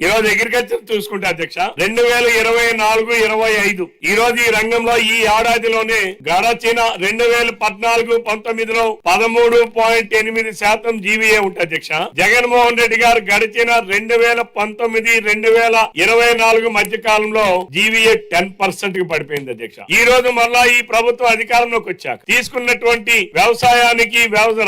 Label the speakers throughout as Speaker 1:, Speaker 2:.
Speaker 1: ఈ రోజు అగ్రికల్చర్ చూసుకుంటే అధ్యక్ష 2024-25 ఈ రోజు ఈ రంగంలో ఈ ఏడాదిలోనే గడచిన 2014-19లో 13.8% జీవీఏ ఉంటుంది అధ్యక్ష. జగన్మోహన్ రెడ్డి గారు గడిచిన 2019-2024 మధ్య కాలంలో జీవీఏ 10% కి పడిపోయింది అధ్యక్ష. ఈ రోజు మళ్ళా ఈ ప్రభుత్వం అధికారంలోకి వచ్చాక తీసుకున్నటువంటి వ్యవసాయానికి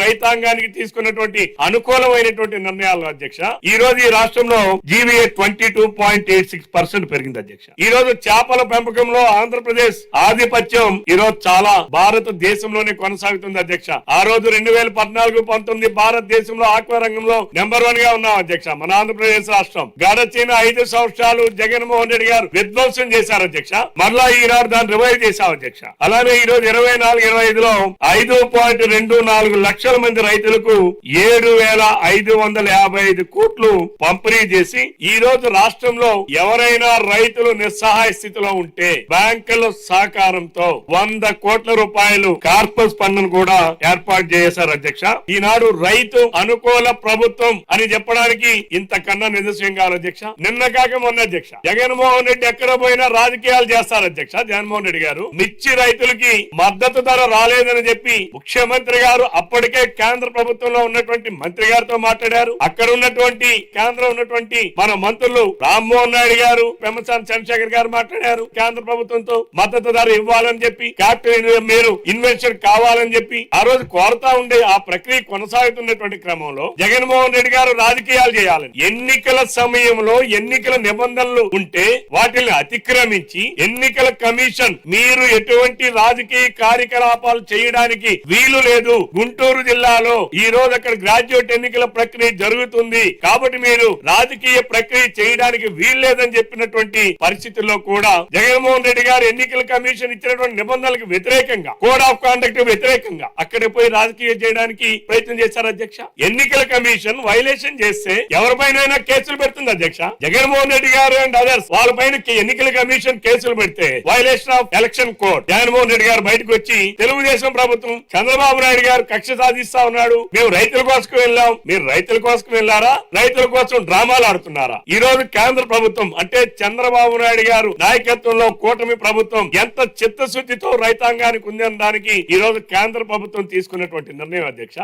Speaker 1: రైతాంగానికి తీసుకున్నటువంటి అనుకూలమైనటువంటి నిర్ణయాలు అధ్యక్ష. ఈ రోజు ఈ రాష్ట్రంలో జీవీఏ 22.86% పెరిగింది అధ్యక్ష. ఈ రోజు చేపల పెంపకంలో ఆంధ్రప్రదేశ్ ఆధిపత్యం ఈ రోజు చాలా భారతదేశంలోనే కొనసాగుతుంది అధ్యక్ష. ఆ రోజు 2014-19 భారతదేశంలో ఆక్వా రంగంలో నెంబర్ 1 గా ఉన్నాం అధ్యక్ష. మన ఆంధ్రప్రదేశ్ రాష్ట్రం గడచిన 5 సంవత్సరాలు జగన్మోహన్ రెడ్డి గారు విధ్వంసం చేశారు అధ్యక్ష. మరలా ఈనాడు దాన్ని రివైవ్ చేశాం అధ్యక్ష. అలానే ఈ రోజు 24-25లో 5.24 లక్షల మంది రైతులకు 7,555 కోట్లు పంపిణీ చేసి ఈ రోజు రాష్ట్రంలో ఎవరైనా రైతులు నిస్సహాయ స్థితిలో ఉంటే బ్యాంకుల సహకారంతో 100 కోట్ల రూపాయలు కార్పస్ ఫండ్ కూడా ఏర్పాటు చేశారు అధ్యక్ష. ఈనాడు రైతు అనుకూల ప్రభుత్వం అని చెప్పడానికి ఇంతకన్నా నిదర్శనం కావాలి అధ్యక్ష. నిన్న కాక మొన్న అధ్యక్ష జగన్మోహన్ రెడ్డి ఎక్కడ పోయినా రాజకీయాలు చేస్తారు అధ్యక్ష. జగన్మోహన్ రెడ్డి గారు మిర్చి రైతులకి మద్దతు ధర రాలేదని చెప్పి ముఖ్యమంత్రి గారు అప్పటికే కేంద్ర ప్రభుత్వంలో ఉన్నటువంటి మంత్రి గారితో మాట్లాడారు. అక్కడ ఉన్నటువంటి కేంద్రం ఉన్నటువంటి మన మంత్రులు రామ్మోహన్ నాయుడు గారు, పెమ్మసాని చంద్రశేఖర్ గారు మాట్లాడారు. కేంద్ర ప్రభుత్వంతో మద్దతు ధర ఇవ్వాలని చెప్పి, క్యాపిటల్ మీరు ఇన్వెస్టర్ కావాలని చెప్పి ఆ రోజు కోరుతా ఉండే ఆ ప్రక్రియ కొనసాగుతున్నటువంటి క్రమంలో జగన్మోహన్ రెడ్డి గారు రాజకీయాలు చేయాలని ఎన్నికల సమయంలో ఎన్నికల నిబంధనలు ఉంటే వాటిని అతిక్రమించి ఎన్నికల కమిషన్ మీరు ఎటువంటి రాజకీయ కార్యకలాపాలు చేయడానికి వీలు లేదు, గుంటూరు జిల్లాలో ఈ రోజు అక్కడ గ్రాడ్యుయేట్ ఎన్నికల ప్రక్రియ జరుగుతుంది కాబట్టి మీరు రాజకీయ ప్రక్రియ చేయడానికి వీల్లేదని చెప్పినటువంటి పరిస్థితుల్లో కూడా జగన్మోహన్ రెడ్డి గారు ఎన్నికల కమిషన్ ఇచ్చినటువంటి నిబంధనలకు వ్యతిరేకంగా, కోడ్ ఆఫ్ కాండక్ట్ వ్యతిరేకంగా అక్కడ పోయి రాజకీయం చేయడానికి ప్రయత్నం చేశారు అధ్యక్ష. ఎన్నికల కమిషన్ వైలేషన్ చేస్తే ఎవరిపైన కేసులు పెడుతుంది అధ్యక్ష. జగన్మోహన్ రెడ్డి గారు అండ్ అదర్స్ వాళ్ళపైన ఎన్నికల కమిషన్ కేసులు పెడితే violation of election code Jaganmohan Reddy గారు బయటకు వచ్చి తెలుగుదేశం ప్రభుత్వం చంద్రబాబు నాయుడు గారు కక్ష సాధిస్తా ఉన్నాడు, మేము రైతుల కోసం వెళ్ళాం, మీరు రైతుల కోసం వెళ్ళారా, రైతుల కోసం డ్రామాలు ఆడుతున్నారా? ఈ రోజు కేంద్ర ప్రభుత్వం అంటే చంద్రబాబు నాయుడు గారు నాయకత్వంలో కూటమి ప్రభుత్వం ఎంత చిత్తశుద్ధితో రైతాంగానికి ఉందనడానికి ఈ రోజు కేంద్ర ప్రభుత్వం తీసుకున్నటువంటి నిర్ణయం అధ్యక్ష.